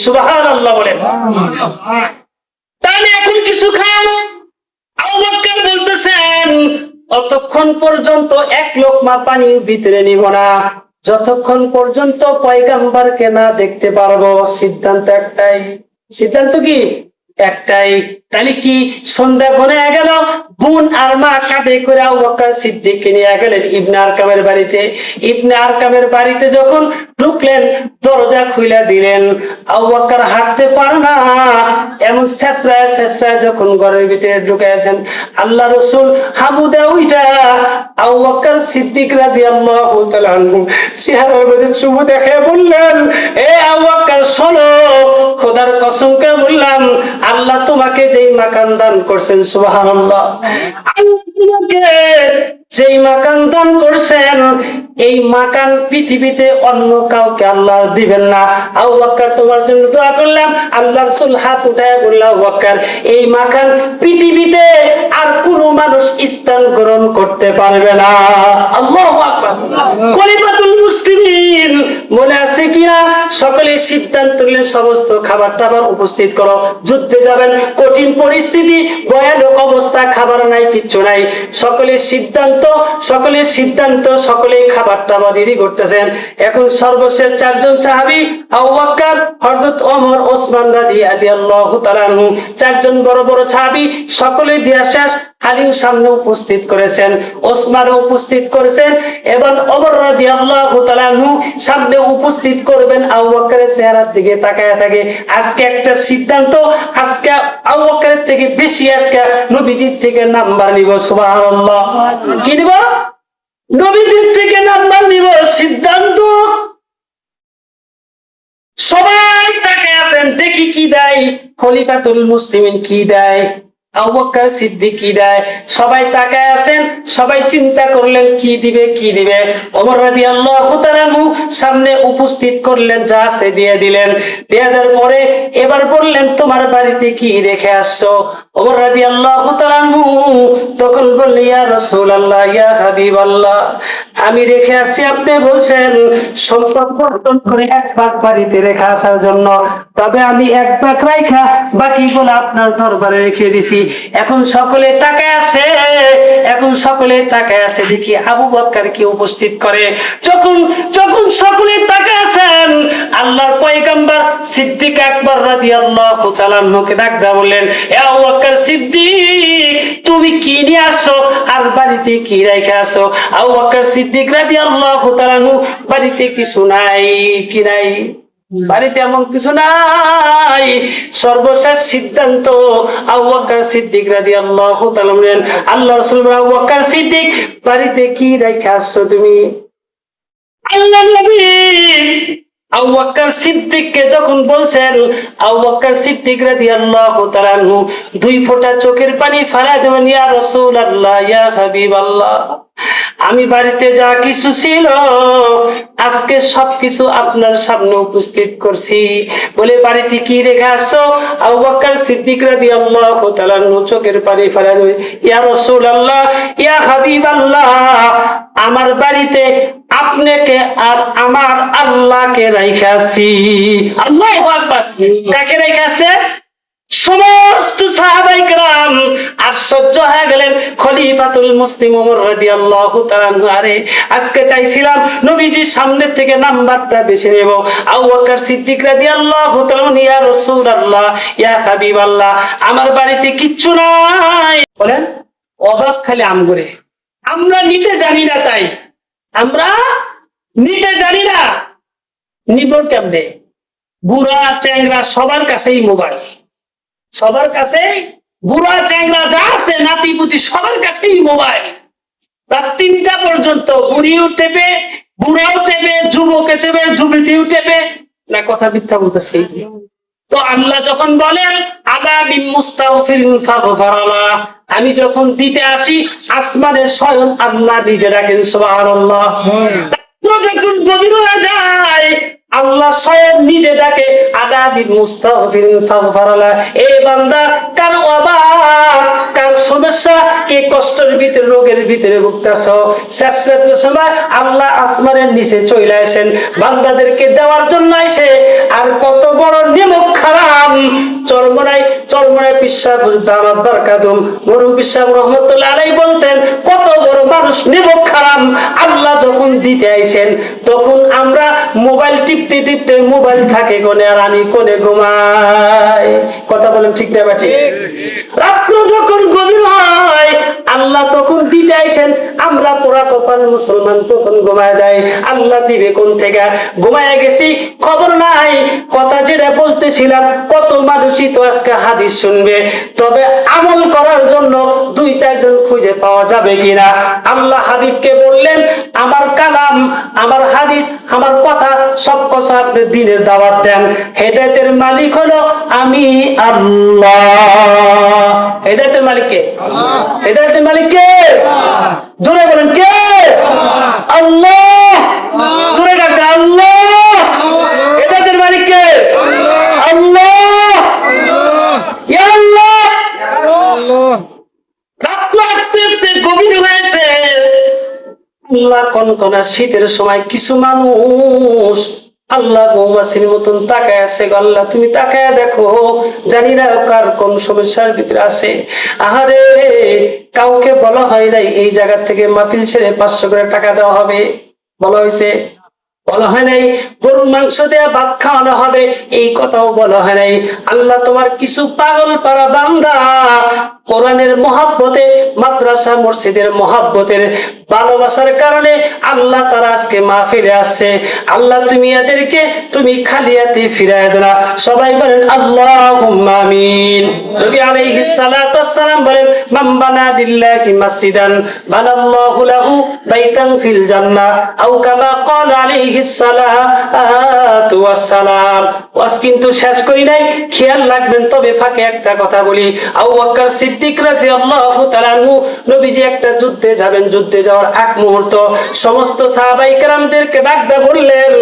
সুবহানাল্লাহ বলেন। তাহলে এখন কিছু খান। আবু বকর বলতেছেন অতক্ষণ পর্যন্ত এক লোকমা পানি ভিতরে নিব না যতক্ষণ পর্যন্ত পয়গম্বরকে না দেখতে পারবো। সিদ্ধান্ত একটাই। সিদ্ধান্ত কি? একটাই। তাহলে কি সন্ধ্যা ঘনিয়ে গেল, বোন আর মা কাঁধে করে আবু বকর সিদ্দিককে নিয়ে গেলেন ইবনে আরকামের বাড়িতে। ইবনে আরকামের বাড়িতে যখন ঢুকলেন, দরজা খুলে দিলেন। আবু বকর হাঁটতে পারে না, এমন ছেঁচড়ায় ছেঁচড়ায় যখন ঘরের ভিতরে ঢুকেছেন, আল্লাহ রাসূল হামুদা উইটা আবু বকর সিদ্দিক রাদিয়াল্লাহু তাআলা আনহু চেহারার মধ্যে চুমু দেখে বললেন, এ আবু বকর শোনো, খোদার কসম করে বললাম, আল্লাহ তোমাকে যেই মাকান দান করছেন, সুবহানাল্লাহ, আল্লাহ তোমাকে যেই মাকান দান করছেন, এই মাকান পৃথিবীতে অন্য কাউকে আল্লাহ দিবেন না। আবু বকর তোমার জন্য দোয়া করলাম। আল্লাহ রাসূল হাত উঠায় বলল, আবু বকর এই মাকান পৃথিবীতে আর কোন মানুষ স্থান গ্রহণ করতে পারবে না। আল্লাহু আকবার। খলিফাতুল মুসলিমিন মনে আছে কিনা? সকলে সিদ্ধান্ত নিলেন সমস্ত খাবার টাবার উপস্থিত করো, যুদ্ধে যাবেন, কঠিন পরিস্থিতি, ভয়ানক অবস্থা, খাবার নাই, কিচ্ছু নাই। সকলের সিদ্ধান্ত, সকলে খাবার টাবার রেডি করতেছেন। এখন সর্বশেষ চারজন সাহাবী আবু বকর, হযরত ওমর, ওসমান রাদিয়াল্লাহু তাআলা আনহু, চারজন বড় বড় সাহাবী সকলে দিয়া শেষ। আলীও সামনে উপস্থিত করেছেন, ওসমানও উপস্থিত করেছেন, এবং ওমর রাদিয়াল্লাহু তাআলা আনহু সামনে উপস্থিত করবেন। আবু বকরের চেহারার দিকে তাকায় থাকে। আজকে একটা সিদ্ধান্ত, আজকে আবু বকরের থেকে বেশি আজকে নবীজির থেকে নাম্বার নিব। সুবহানাল্লাহ। কি নিব? নবীজির থেকে নাম্বার নিব। সিদ্ধান্ত। সবাই তাকায় আছেন, দেখি কি দেয় খলিফাতুল মুসলিমিন, কি দেয় আবু বকর সিদ্দিক, কি দেয়। সবাই তাকায় আছেন, সবাই চিন্তা করলেন কি দিবে কি দিবে। ওমর রাদিয়াল্লাহু তাআলা সামনে উপস্থিত করলেন, যা আছে দিয়ে দিলেন। দিয়ে দেওয়ার পরে এবার বললেন, তোমার বাড়িতে কি রেখে আসছো? ওমর রাদিয়াল্লাহু তাআলা তখন বললেন, ইয়া রাসূলুল্লাহ, ইয়া হাবিবাল্লাহ, আমি রেখে আসছি, আপনি বলছেন সম্পদ বর্তন করে এক ভাগ বাড়িতে রেখে আসার জন্য, তবে আমি এক ভাগ রাখা বাকিগুলো আপনার দরবারে রেখে দিছি। এখন সকলে তাকায় আছে, দেখি আবু বকর কি উপস্থিত করে। যখন সকলে তাকায় আছেন, আল্লাহর পয়গম্বর সিদ্দিক আকবর রাদিয়াল্লাহু তাআলা আনহুকে ডাক দিয়ে বললেন, এ আবু বকর সিদ্দিক, তুমি কি নিয়ে আসছো আর বাড়িতে কি রেখে আসো? আবু বকর সিদ্দিক রাদিয়াল্লাহু তাআলা আনহু, বাড়িতে কিছু নাই। কি নাই? বাড়িতে এমন কিছু নাই। সর্বশেষ সিদ্ধান্ত, আবু বকর সিদ্দিক রাদিয়াল্লাহু তাআলা বলেন, আল্লাহর রাসূল, আবু বকর সিদ্দিক, বাড়িতে কি রেখে আসছো তুমি? আল্লাহর নবী আবু বকর সিদ্দিককে যখন বলছেন, আবু বকর সিদ্দিক রাদিয়াল্লাহু তাআলা আনহু দুই ফোঁটা চোখের পানি ফেলে দেবেন, ইয়া রাসূলুল্লাহ, ইয়া হাবিবাল্লাহ, আমি বাড়িতে যা কিছু ছিল আজকে সবকিছু আপনার সামনে উপস্থিত করছি। বলে, বাড়িতে কি রেখে আসছো? আবু বকর সিদ্দিক রাদিয়াল্লাহু তাআলা আনহু চোখের পানি ফেলে দেবেন, ইয়া রাসূলুল্লাহ, ইয়া হাবিবাল্লাহ, আমার বাড়িতে আপনাকে আর আমার আল্লাহকে রাইখাছি। আল্লাহু আকবার। কাকে রাইখাছে? সমস্ত সাহাবায়ে কেরাম আশ্চর্য হয়ে গেলেন। খলিফাতুল মুসলিম ওমর রাদিয়াল্লাহু তাআলা আনহু, আরে আজকে চাইছিলাম নবীজির সামনে থেকে নাম্বারটা বেছে নেব। আবু বকর সিদ্দিক রাদিয়াল্লাহু তাআলা, ইয়া রাসূলুল্লাহ, ইয়া হাবিবাল্লাহ, আমার বাড়িতে কিচ্ছু নাই। বলেন, অবাক খালি আমগরে, আমরা নিতে জানি না, তাই আমরা নিতে জানি না। নিব কেমনে? বুড়া চ্যাংরা সবার কাছেই মোবাইল, সবার কাছে বুড়া চ্যাংরা যা আছে নাতিপুতি সবার কাছেই মোবাইল। রাত ৩টা পর্যন্ত বুড়িও টেপে, বুড়াও টেপে, যুবকে চেপে, যুবতীও টেপে। না কথা মিথ্যা বলতেছি? তো আল্লাহ যখন বলেন, আদা বিন মুস্তাগফিরিন ফাগফারাল্লাহ, আমি যখন দিতে আসি আসমানের স্বয়ং আল্লাহ নিজে ডাকেন, সুবহানাল্লাহ। যখন গভীর হয়ে যায়, আল্লাহ স্বয়ং নিজে ডাকে আদাবিল মুস্তাগফিরিন ফাগফারালা। এ বান্দা, কার অভাব, কার সমস্যা, কে কষ্টের ভিতরে, রোগের ভিতরে ভুগতেছ, শেষরাতের সময় আল্লাহ আসমানের নিচে চলে আসেন বান্দাদেরকে দেওয়ার জন্য এসে। আর কত বড় নিমক খারাপ চরমনায় পিসাব দামাত বারকাতুম মরুম পিসাব রহমতুল্লাহ আলাইহি বলতেন, কত বড় মানুষ নিমক খারাপ আল্লাহ যখন দিতে আইছেন, তখন আমরা মোবাইল টিপতে টিপতে মোবাইল থাকে কোনে আর আমি কোনে ঘুমাই। কথা বলেন ঠিক না ঠিক? রাত্র যখন গভীর হয় আল্লাহ তখন দিতে আইছেন, আমরা পোড়া কপাল মুসলমান তখন ঘুমায় যায়। আল্লাহ দিবে কোন থেকে? ঘুমায় গেছি, খবর নাই। কথা যেটা বলতেছিলাম, কত মানুষই তো আজকে হাদিস শুনবে, তবে আমল করার জন্য 2-4 জন খুঁজে পাওয়া যাবে কিনা? আল্লাহ হাবিবকে বললেন, আমার কালাম, আমার হাদিস, আমার কথা, সব কথা আপনি দিনের দাওয়াত দেন। হেদায়েতের মালিক হলো আমি আল্লাহ। হেদায়েতের মালিক কে? হেদায়েতের মালিক কে? জোরে বলেন কে? আল্লাহ। জোরে ডাকতে আল্লাহ। হেদায়েতের মালিক কে? আল্লাহ। ইয়া আল্লাহ। রাত আস্তে আস্তে গভীর হয়েছে। আল্লাহ কনকনা শীতের সময় কিছু মানুষ আল্লাহ মৌমাছির মতন তাকায় আছে। আল্লাহ তুমি তাকায় দেখো, জানি না কার কোন সমস্যার ভিতরে আছে। আহারে, কাউকে বলা হয় নাই এই জায়গা থেকে মাহফিল ছেড়ে 500 করে টাকা দেওয়া হবে, বলা হয়েছে? বলা হয় নাই গরুর মাংস দেয়া ভাত খাওয়ানো হবে, এই কথাও বলা হয় নাই। আল্লাহ তোমার কিছু পাগল পারা বান্দা কোরআনের মহাব্বতে, মাদ্রাসা মসজিদের মহাব্বতের ভালোবাসার কারণে আল্লাহ তারা আজকে মাহফিলে আসছে। আল্লাহ তুমি এদেরকে তুমি খালি হাতে ফিরায় দাও। সবাই বলেন আল্লাহুম্মা আমিন। নবী আলাইহিস সালাতু ওয়াস সালাম বলেন, মান বানা লিল্লাহি মাসজিদান বানাল্লাহু লাহু বাইতান ফিল জান্নাহ আও কামা ক্বালা আলাইহিস সালাতু ওয়াস সালাম। ওয়াজ কিন্তু শেষ করি নাই, খেয়াল রাখবেন। তবে ফাঁকে একটা কথা বলি, আবু বকর সিদ্দিক রাদিয়াল্লাহু তাআলা আনহু নবীজি একটা যুদ্ধে যাবেন, যুদ্ধে যাওয়ার এক মুহূর্ত সমস্ত সাহাবায়ে কেরামদেরকে ডাক দিয়ে বললেন,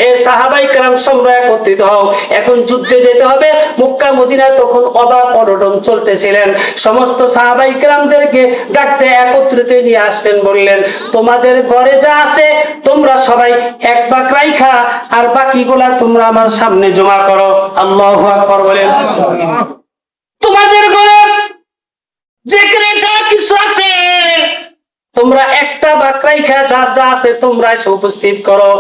এ সাহাবায়ে কেরাম তোমরা একত্রিত হও, এখন যুদ্ধে যেতে হবে। মক্কা মদিনা তখন অবাক অনটন চলতেছিলেন। সমস্ত সাহাবায়ে কেরামদেরকে ডাকতে একত্রিত নিয়ে আসলেন, বললেন তোমাদের ঘরে যা আছে তোমরা সবাই এক ভাগ রাইখা আর বাকিগুলা তোমরা আমার সামনে জমা করো। আল্লাহু আকবার বলেন। তোমাদের ঘরে যেখানে যা কিছু আছে তোমরা একটা ভাগ রাইখা যা যা আছে তোমরা এসে উপস্থিত করো।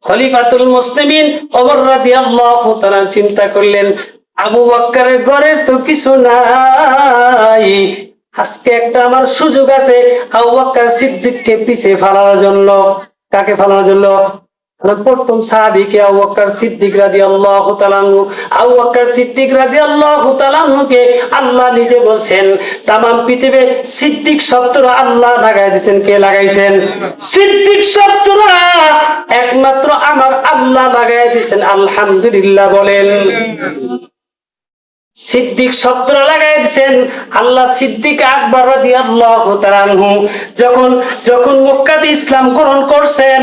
খলিফাতুল মুসলিমিন ওমর রাদিয়াল্লাহু তাআলা চিন্তা করলেন, আবু বকরের ঘরে তো কিছু নাই, আজকে একটা আমার সুযোগ আছে আবু বকর সিদ্দিককে পিছে ফেলার জন্য। কাকে ফেলার জন্য? প্রথম সাহাবীকে আবু বকর সিদ্দিক রাদিয়াল্লাহু তাআলা আনহু। আবু বকর সিদ্দিক রাদিয়াল্লাহু তাআলা আনহুকে আল্লাহ নিজে বলছেন, तमाम পৃথিবীতে সিদ্দিক শব্দটা আল্লাহ লাগাই দিবেন। কে লাগাইছেন? সিদ্দিক শব্দটা একমাত্র আমার আল্লাহ লাগাই দিবেন। আলহামদুলিল্লাহ বলেন। সিদ্দিক শব্দটা লাগাই দিয়েছেন আল্লাহ। সিদ্দিক আকবর রাদিয়াল্লাহু তাআলা আনহু যখন মক্কাতে ইসলাম গ্রহণ করছেন,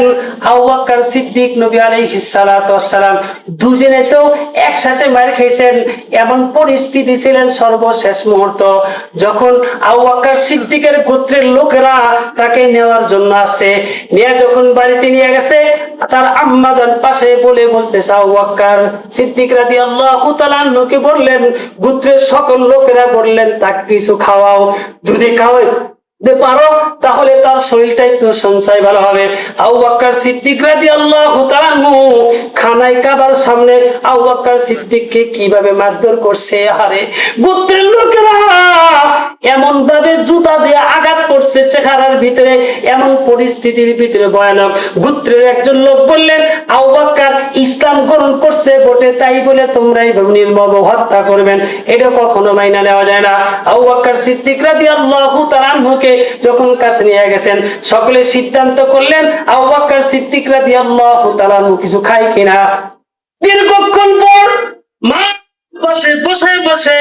আবু বকর সিদ্দিক নবী আলাইহিস সালাতু ওয়াস সালাম দুজনে তো একসাথে মার খেয়েছেন। এমন পরিস্থিতি ছিলেন সর্বশেষ মুহূর্ত যখন আবু বকর সিদ্দিকের গোত্রের লোকেরা তাকে নেওয়ার জন্য আসে। নিয়ে যখন বাড়িতে নিয়ে গেছে, তার আম্মা জান পাশে বলতেছে, আবু বকর সিদ্দিক রাদিয়াল্লাহু তাআলা আনহুকে বললেন, গোত্রের সকল লোকেরা বললেন তাকে কিছু খাওয়াও, যদি খাওয়াইতে পারো তাহলে তার শরীরটাই তো সঞ্চয় ভালো হবে। আবু বকর সিদ্দিক রাদিয়াল্লাহু তাআলা আনহু খানায় কাবার সামনে আবু বকর সিদ্দিককে কিভাবে মারধর করছে। আরে গোত্রের লোকেরা এমন ভাবে জুতা দিয়ে আঘাত করছে চেহারার ভিতরে, এমন পরিস্থিতির ভিতরে ভয়ানক। গোত্রের একজন লোক বললেন, আবু বকর ইসলাম গ্রহণ করছে বটে, তাই বলে তোমরা এইভাবে নির্মম হত্যা করবেন, এটা কখনো মাইনা নেওয়া যায় না। আবু বকর সিদ্দিক রাদিয়াল্লাহু তাআলা আনহুকে যখন কাছে নিয়ে গেছেন, সকলে সিদ্ধান্ত করলেন আবু বকর সিদ্দিক রাদিয়াল্লাহু তাআলা আনহু কিছু খায় কিনা। দীর্ঘক্ষণ পর মা বসে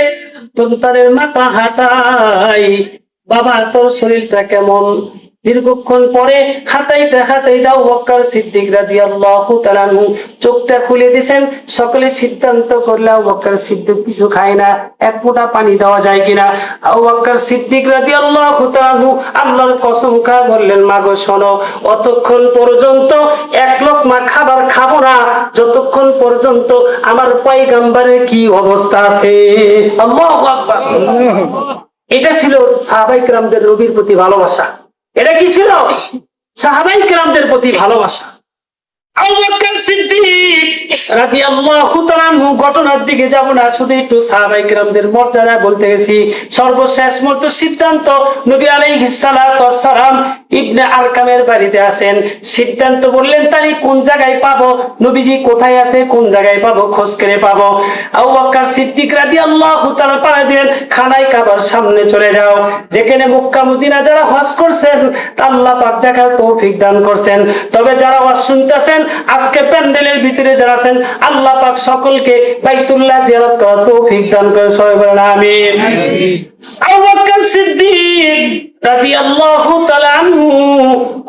সন্তানের মাথা হাতায়, বাবা তোর শরীরটা কেমন? দীর্ঘক্ষণ পরে হাতাইতে হাতাইতে আবু বকর সিদ্দিক রাদিয়াল্লাহু তাআলা আনহু চোখটা খুলে দিয়েছেন। সকলে সিদ্ধান্ত করলে আবু বকর সিদ্দিক কিছু খায় না, এক ফোঁটা পানি দেওয়া যায় কিনা। আবু বকর সিদ্দিক রাদিয়াল্লাহু তাআলা আনহু আল্লাহর কসম খায় বললেন, মাগো শোনো, অতক্ষণ পর্যন্ত এক লোকমা খাবার খাবো না যতক্ষণ পর্যন্ত আমার পয়গম্বরের কি অবস্থা আছে। আল্লাহু আকবার। এটা ছিল সাহাবায়ে কেরামদের নবীর প্রতি ভালোবাসা। এটা কি ছিল? সাহাবায়ে কেরামদের প্রতি ভালোবাসা। আবু বকর সিদ্দিক রাদিয়াল্লাহু তাআলা আনহু ঘটনার দিকে যাব না, শুধু একটু সাহাবায়ে কেরামদের মর্যাদা বলতে গেছি। সর্বশেষ মতো সিদ্ধান্ত, নবী আলাইহিস সালাতু ওয়াস সালাম ইবনে আরকামের বাড়িতে আছেন। সিদ্ধান্ত বললেন, তাহলে কোন জায়গায় পাবো, নবীজি কোথায় আছে, কোন জায়গায় পাবো, খোঁজ করে পাবো। আবু বকর সিদ্দিক রাদিয়াল্লাহু তাআলা পাড়া দিলেন, খানায় কাবার সামনে চলে যাও, যেখানে মক্কা মদিনা যারা হজ করছেন আল্লাহ পাক দেখার তৌফিক দান করছেন। তবে যারা ওয়াজ শুনতেছেন আজকে প্যান্ডেলের ভিতরে যারা আছেন, আল্লাহ পাক সকলকে বাইতুল্লাহ জিয়ারত করার তৌফিক দান করে, সবাই বলেন আমিন। আবু বকর সিদ্দিক রাদিয়াল্লাহু তাআলা আনহু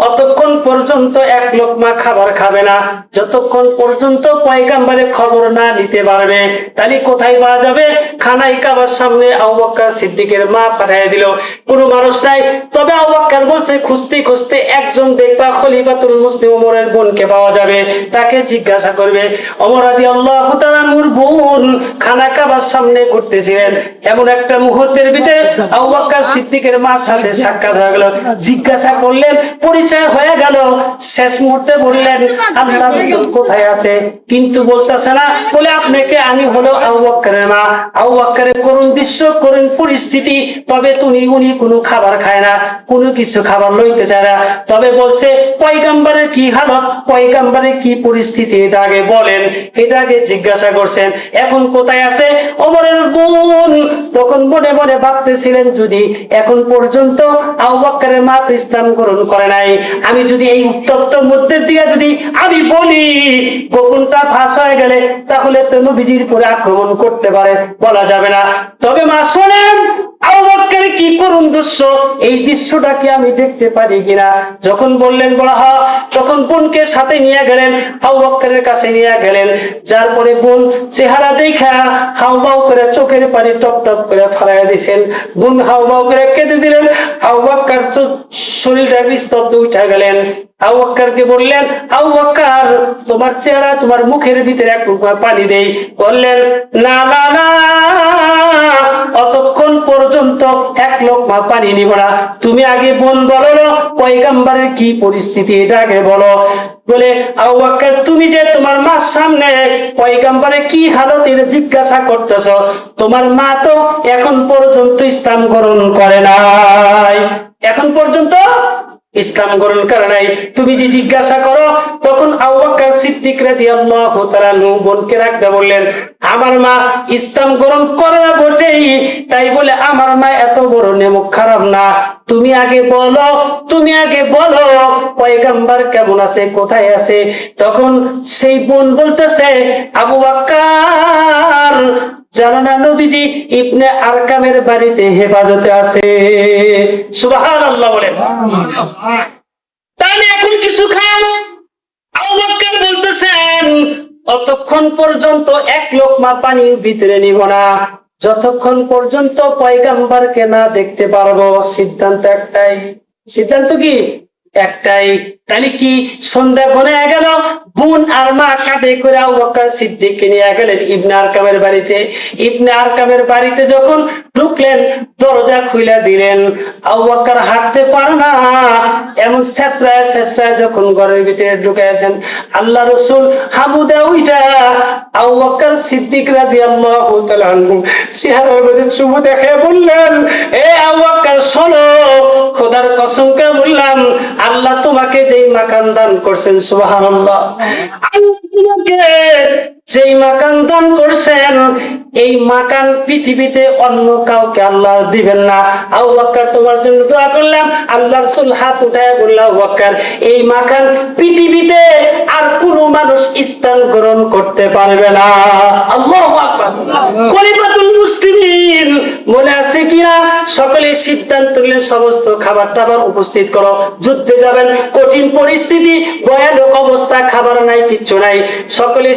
অতক্ষণ পর্যন্ত এক লোকমা খাবার খাবে না যতক্ষণ পর্যন্ত পয়গম্বরের খবর না নিতে পারবে। তাহলে কোথায় পাওয়া যাবে? খানায় কাবার সামনে আবু বকর সিদ্দিকের মা পাঠিয়ে দিল, কোনো মানুষ নাই। তবে আবু বকর বলছে, খুঁজতে খুঁজতে একজন দেখবা খলিফাতুল মুসলিম ওমরের বোনকে পাওয়া যাবে, তাকে জিজ্ঞাসা করবে। ওমর রাদিয়াল্লাহু তাআলা আনহুর বোন খানা কাবার সামনে ঘুরতেছিলেন, এমন একটা মুহূর্তের ভিতরে আবু বকর সিদ্দিকের মার সাথে সাক্ষাৎ হয়ে গেল। জিজ্ঞাসা করলেন, পরিচয় হয়ে গেল। শেষ মুহূর্তে বললেন, আল্লাহর রাসূল কোথায় আছে? কিন্তু বলতেছে না, বলে আপনাকে আমি হলো আবু বকরের মা। আবু বকরের করুণ দৃশ্য, করুণ পরিস্থিতি। তবে উনি কোনো খাবার খায় না, কোনো কিছু খাবার লইতে চায় না। তবে বলছে, পয়গম্বরের কি হালত, পয়গম্বরের কি পরিস্থিতি, এটা আগে বলেন, এটা আগে জিজ্ঞাসা করছেন। এখন কোথায় আছে? ওমরের বোন তখন মনে মনে ভাবতেছিলেন, যদি এখন পর্যন্ত আবু বকরের মা তো ইসলাম গ্রহণ করে নাই, আমি যদি এই উত্তপ্ত মধ্যে দিয়ে যদি আমি বলি, গোপনটা ফাঁস হয়ে গেলে তাহলে তো নবীজির উপরে আক্রমণ করতে পারে, বলা যাবে না। তবে মা শোনেন, আবু বকরের কি করুণ দৃশ্য, এই দৃশ্যটা কি আমি দেখতে পারি কিনা? যখন বললেন বলা হয়, তখন বোনকে সাথে নিয়ে গেলেন, আবু বকরের কাছে নিয়ে গেলেন। যার পরে বোন চেহারা দেখা হাউমাউ করে চোখের পানি টপ টপ করে ফালাইয়া দিয়েছেন। বোন হাউমাউ করে কেঁদে দিলেন। আবু বকর শরীরটা স্তব্ধ উঠে গেলেন। আবু বকরকে বললেন, আবু বকর, তোমার চেহারা, তোমার মুখের ভিতরে এক পানি দেই। বললেন, না না না, অতক্ষণ পর্যন্ত এক লোকমা পানি নিব না, তুমি আগে বোন বলো পয়গম্বরের কি পরিস্থিতি, এটা আগে বলো। বলে, আবু বকর, তুমি যে তোমার মার সামনে পয়গম্বরের কি হালত এটা জিজ্ঞাসা করতেছ, তোমার মা তো এখন পর্যন্ত ইসলাম গ্রহণ করে নাই, এখন পর্যন্ত ইসলাম গ্রহণ করে নাই, তুমি যে জিজ্ঞাসা করো। তখন আবু বকর সিদ্দিক রাদিয়াল্লাহু তাআলা আনহু বোনকে রাখতে বললেন, আমার মা ইসলাম গ্রহণ করে না বটেই, তাই বলে আমার মা এত বড় নেমুখ খারাপ না। তুমি আগে বলো, তুমি আগে বলো পয়গম্বর কেমন আছে, কোথায় আছে? তখন সেই বোন বলতেছে, আবু বকর, জানো না নবীজি ইবনে আরকামের বাড়িতে হেফাজতে আছে। সুবহানাল্লাহ বলেন। তাহলে এখন কিছু খান। আবু বকর বলতেছেন, অতক্ষণ পর্যন্ত এক লোকমা পানির ভিতরে নিব না যতক্ষণ পর্যন্ত পয়গম্বরকে না দেখতে পারবো। সিদ্ধান্ত একটাই। সিদ্ধান্ত কি? একটাই। তাহলে কি সন্ধ্যা বনে গেল, বোন আর মা কাঁধে করে আবু বকর সিদ্দিককে নিয়ে গেলেন ইবনে আরকামের বাড়িতে। ইবনে আরকামের বাড়িতে যখন ঢুকলেন, দরজা খুলে দিলেন। আবু বকর হাঁটতে পারে না, এমন ছেঁচড়ায় ছেঁচড়ায় যখন ঘরের ভিতরে ঢুকেছেন, আল্লাহ রাসূল হাবুদা উইটা আবু বকর সিদ্দিক রাদিয়াল্লাহু তাআলা আনহু চেহারার মধ্যে চুমু দেখে বললেন, এ আবু বকর শোনো, খোদার কসম করে বললাম, আল্লাহ তোমাকে যেই মাকান দান করছেন, সুবহানাল্লাহ, আল্লাহ তোমাকে যেই মাকান দান করছেন, এই মাকান পৃথিবীতে অন্য কাউকে আল্লাহ দিবেন না। আবু বকর তোমার জন্য দোয়া করলাম। আল্লাহ রাসূল হাত উঠায় বলল, আবু বকর, এই মাকান পৃথিবীতে আর কোনো মানুষ ইসলাম গ্রহণ করতে পারবে না। আল্লাহু আকবার। খলিফাতুল মুসলিমিন মনে আছে কিনা? সকলে সিদ্ধান্ত নিলেন সমস্ত খাবার টাবার উপস্থিত করো, যুদ্ধে যাবেন, কঠিন পরিস্থিতি, ভয়ানক অবস্থা, খাবার নাই, কিচ্ছু নাই। সকলেই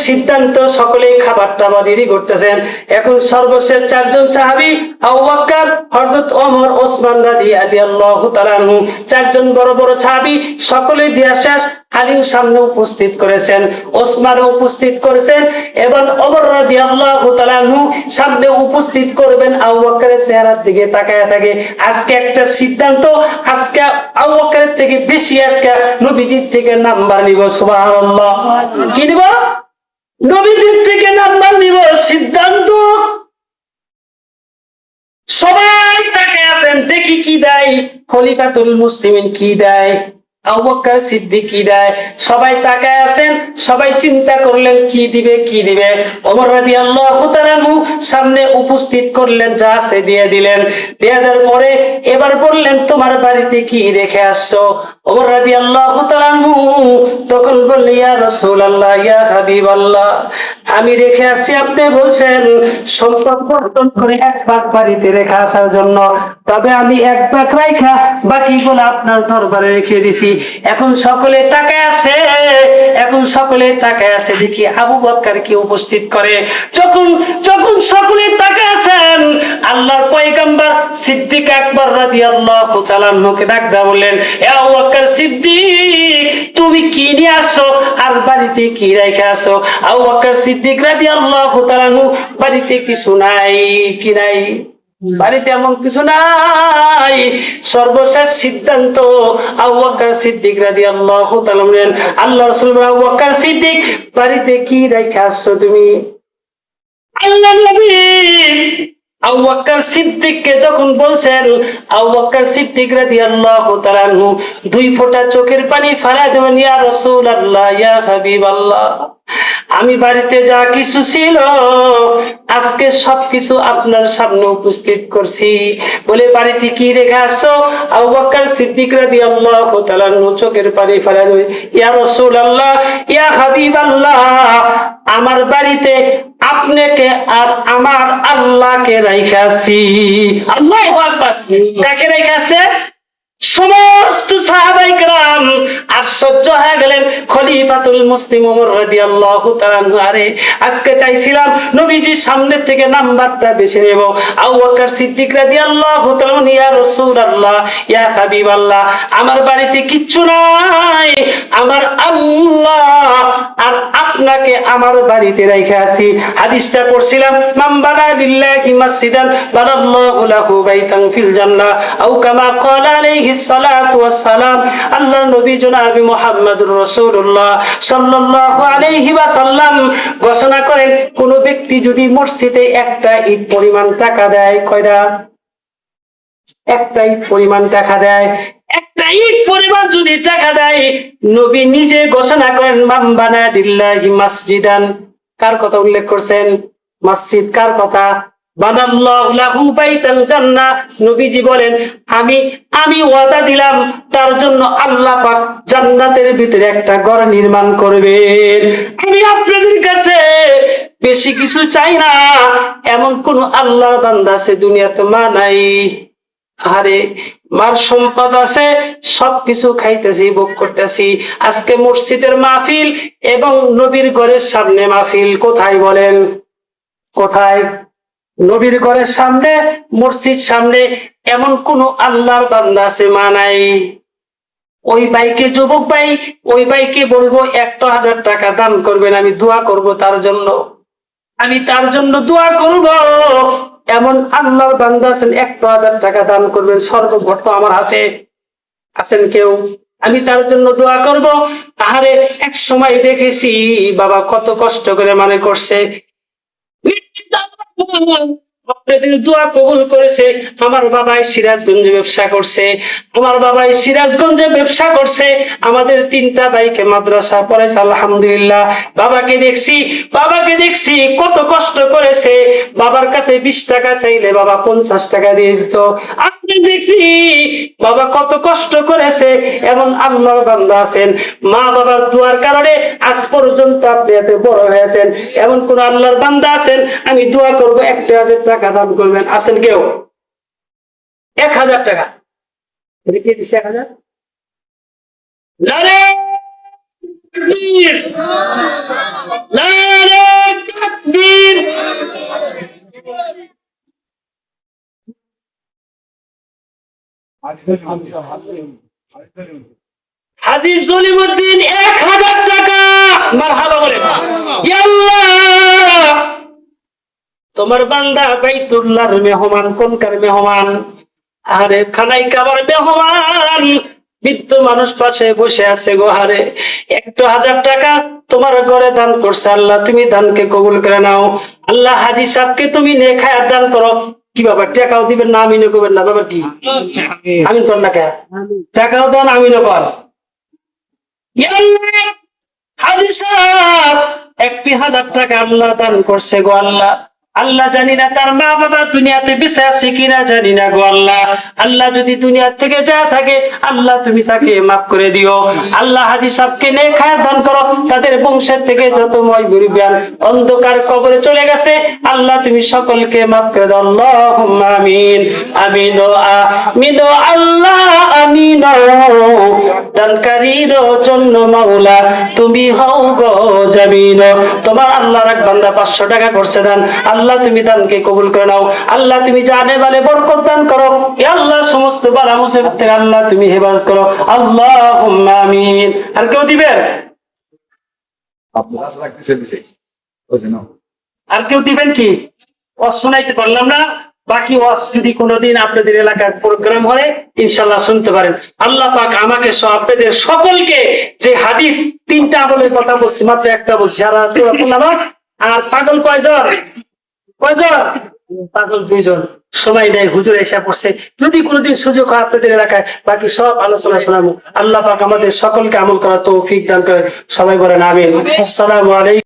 সিদ্ধান্ত, সকলেই খাবার টাবার রেডি করতেছেন। এখন সর্বশেষ চারজন সাহাবী, আবু বকর, হযরত ওমর, ওসমান রাদিয়াল্লাহু তাআলা আনহু, চারজন বড় বড় সাহাবী, সকলেই দিয়া শেষ। আলীর সামনে উপস্থিত করেছেন, ওসমানও উপস্থিত করেছেন, এবং ওমর রাদিয়াল্লাহু তাআলা আনহু সামনে উপস্থিত করবেন। আবু বকরের চেহারার দিকে তাকায় থাকে। আজকে একটা সিদ্ধান্ত, আজকে আবু বকরের থেকে বেশি আজকে নবীজির থেকে নাম্বার নিব। সুবহানাল্লাহ। কি নিব? নবীজির থেকে নাম্বার নিব। সিদ্ধান্ত। সবাই তাকায় আছেন, দেখি কি দেয় খলিফাতুল মুসলিমিন, কি দেয় আবু বকর সিদ্দিক, কি দেয়। সবাই তাকায় আছেন, সবাই চিন্তা করলেন কি দিবে। ওমর রাদিয়াল্লাহু তাআলা সামনে উপস্থিত করলেন, যা আছে দিয়ে দিলেন। দেওয়ার পরে এবার বললেন, তোমার বাড়িতে কি রেখে আসছো? ওমর রাদিয়াল্লাহু তাআলা তখন বললেন, ইয়া রাসূলুল্লাহ, ইয়া হাবিবাল্লাহ, আমি রেখে আসি, আপনি বলছেন সম্পদ বর্তন করে এক ভাগ বাড়িতে রেখে আসার জন্য, তবে আমি এক ভাগ রাখা বাকিগুলো আপনার দরবারে রেখে দিছি। এখন সকলে তাকায় আছে, দেখি আবু বকর কি উপস্থিত করে। যখন সকলে তাকায় আছেন, আল্লাহর পয়গম্বর সিদ্দিক আকবর রাদিয়াল্লাহু তাআলা আনহুকে ডাক দিয়ে বললেন, এ আবু বকর সিদ্দিক, তুমি কি নিয়ে আসো আর বাড়িতে কি রেখে আসো? আবু বকর সিদ্দিক রাদিয়াল্লাহু তাআলা আনহু, বাড়িতে কিছু নাই, কি নাই? বাড়িতে এমন কিছু নাই। সর্বশেষ সিদ্ধান্ত, আবু বকর সিদ্দিক রাদিয়াল্লাহু তাআলা বলেন, আল্লাহ রাসূল, আবু বকর সিদ্দিক, বাড়িতে কি রেখে আসছো তুমি? আল্লাহ নবী আবু বকর সিদ্দিককে যখন বলছেন, আবু বকর সিদ্দিক রাদিয়াল্লাহু তাআলা আনহু দুই ফোঁটা চোখের পানি ফেলে দেবেন, ইয়া রাসূলুল্লাহ, ইয়া হাবিবাল্লাহ, আমি বাড়িতে যা কিছু ছিল আজকে সবকিছু আপনার সামনে উপস্থিত করছি। বলে, বাড়িতে কি রেখে আসছো? আবু বকর সিদ্দিক রাদিয়াল্লাহু তাআলা আনহু চোখের পানি ফেলে দেবেন, ইয়া রাসূলুল্লাহ, ইয়া হাবিবাল্লাহ, আমার বাড়িতে আপনাকে আর আমার আল্লাহকে রাইখাছি। আল্লাহু আকবার। কাকে রাইখাছে? সমস্ত সাহাবায়ে কেরাম আশ্চর্য হয়ে গেলেন। খলিফাতুল মুসলিম ওমর রাদিয়াল্লাহু তাআলা আনহু, আরে আজকে চাইছিলাম নবীজির সামনে থেকে নাম্বারটা বেছে নেব। আবু বকর সিদ্দিক রাদিয়াল্লাহু তাআলা, ইয়া রাসূলুল্লাহ, ইয়া হাবিবাল্লাহ, আমার বাড়িতে কিচ্ছু নাই, আমার আল্লাহ আর আপনাকে আমার বাড়িতে রেখে আসি। হাদিসটা পড়ছিলাম, মান বানা লিল্লাহি মাসজিদান বানাল্লাহু লাহু বাইতান ফিল জান্নাহ, আও কামা ক্বালা আলাইহিস সালাতু ওয়াস সালাম। আল্লাহর নবী জনাব মুহাম্মদুর রাসূলুল্লাহ সাল্লাল্লাহু আলাইহি ওয়াসাল্লাম ঘোষণা করেন, কোন ব্যক্তি যদি মসজিদে একটা ঈদ পরিমাণ টাকা দেয়, কয়টা? একটা ঈদ পরিমাণ টাকা দেয়, একটা ঈদ পরিমাণ যদি টাকা দেয়, নবী নিজে ঘোষণা করেন, মান বানা লিল্লাহি মাসজিদান। কার কথা উল্লেখ করছেন? মসজিদ। কার কথা? বানাল্লাহু লাহু বাইতাল জান্নাহ। নবীজি বলেন, আমি ওয়াদা দিলাম তার জন্য আল্লাহ পাক জান্নাতের ভিতরে একটা ঘর নির্মাণ করবেন। আমি আপনাদের কাছে বেশি কিছু চাই না। এমন কোন আল্লাহর বান্দা আছে দুনিয়াতে? মা নাই, আরে মার সম্পদ আছে, সবকিছু খাইতেছি, ভোগ করতেছি। আজকে মসজিদের মাহফিল এবং নবীর ঘরের সামনে মাহফিল। কোথায় বলেন? কোথায়? নবীর ঘরের সামনে, মসজিদ সামনে। এমন কোন আল্লাহর বান্দা আছে? মা নাই। ওই ভাইকে, যুবক ভাই, ওই ভাইকে বলবো 1,000 টাকা দান করবেন, আমি দোয়া করব তার জন্য, আমি তার জন্য দোয়া করব। এমন আল্লাহর বান্দা আছেন 1,000 টাকা দান করবেন, সর্বভর্ত আমার হাতে আছেন কেউ? আমি তার জন্য দোয়া করব। আহারে, এক সময় দেখেছি বাবা কত কষ্ট করে মানে করছে, দোয়া কবুল করেছে। আমার বাবাই সিরাজগঞ্জে ব্যবসা করছে, আমাদের 3টা ভাইকে মাদ্রাসা পড়াইছে, আলহামদুলিল্লাহ। বাবাকে দেখছি কত কষ্ট করেছে। বাবার কাছে 20 টাকা চাইলে বাবা 50 টাকা দিয়ে দিত। আপনি দেখছি বাবা কত কষ্ট করেছে। এমন আল্লাহর বান্দা আছেন, মা বাবার দোয়ার কারণে আজ পর্যন্ত আপনি এত বড় হয়েছেন। এমন কোন আল্লাহর বান্দা আছেন, আমি দোয়া করবো 1,000 টাকা টাকা দান করবেন। আছেন কেউ? 1000 টাকা কে দিচ্ছে? 1000। নারে তাকবীর, নারে তাকবীর। হাজী জলিমউদ্দিন 1000 টাকা। মারহাবা বলেন। ইয়া আল্লাহ, তোমার বান্দা বাইতুল্লাহর মেহমান, কোনকার মেহমান? আরে খানাই কাবার মেহমান। বৃদ্ধ মানুষ পাশে বসে আছে গো। হারে 1000 টাকা তোমার ঘরে দান করছে আল্লাহ, তুমি দানকে কবুল করে নাও আল্লাহ। হাজী সাহেবকে তুমি নেক হায়াত দান করো। কি বাবা, টাকাও দিবেন না আমিনও করবেন না? বাবা কি আমিন কর না? কে টাকাও দেন আমিনও কর। ইয়া আল্লাহ, হাজী সাহেব 1000 টাকা আল্লাহ দান করছে গো আল্লাহ। আল্লাহ জানি না তার মা বাবা দুনিয়াতে বেঁচে আছে কিনা, জানি না গো আল্লাহ। আল্লাহ যদি দুনিয়া থেকে যা থাকে আল্লাহ তুমি তাকে মাফ করে দিও আল্লাহ। হাজী সাহেবকে নেক হায়াত দান করো, তাদের বংশের থেকে যত মুরিদান অন্ধকার কবরে চলে গেছে আল্লাহ তুমি সকলকে মাফ করে দাও। আল্লাহুম্মা আমিন। আমিন ও আমিন ও আল্লাহ আমিন। দানকারীর জন্য মাওলা তুমি হও গো জামিন। তোমার আল্লাহর এক বান্দা 500 টাকা করছে দান, আল্লাহ তুমি দানকে কবুল করে নাও আল্লাহ। তুমি জানে বালে বরকত দান করো ইয়া আল্লাহ। সমস্ত বালা মুসিবত থেকে আল্লাহ তুমি হেফাজত করো। আল্লাহুম্মা আমিন। আর কেউ দিবেন? আর কেউ দিবেন কি? ওয়াজ শোনাইতে পারলাম না, বাকি ওয়াজ যদি কোনোদিন আপনাদের এলাকার প্রোগ্রাম হয় ইনশাআল্লাহ শুনতে পারেন। আল্লাহ পাক আমাকে সহ আপনাদের সকলকে, যে হাদিস 3টা আমলের কথা বলছি, মাত্র একটা বলছি। আর পাগল কয়জন? কয়জন? পাগল 2 জন। সময় নেই, হুজুর এসে পড়ছে। যদি কোনোদিন সুযোগ হয় আপনাদের এলাকায় বাকি সব আলোচনা শোনাবো। আল্লাহ পাক আমাদের সকলকে আমল করার তৌফিক দান করে। সবাই বলেন আমিন। আসসালামু আলাইকুম।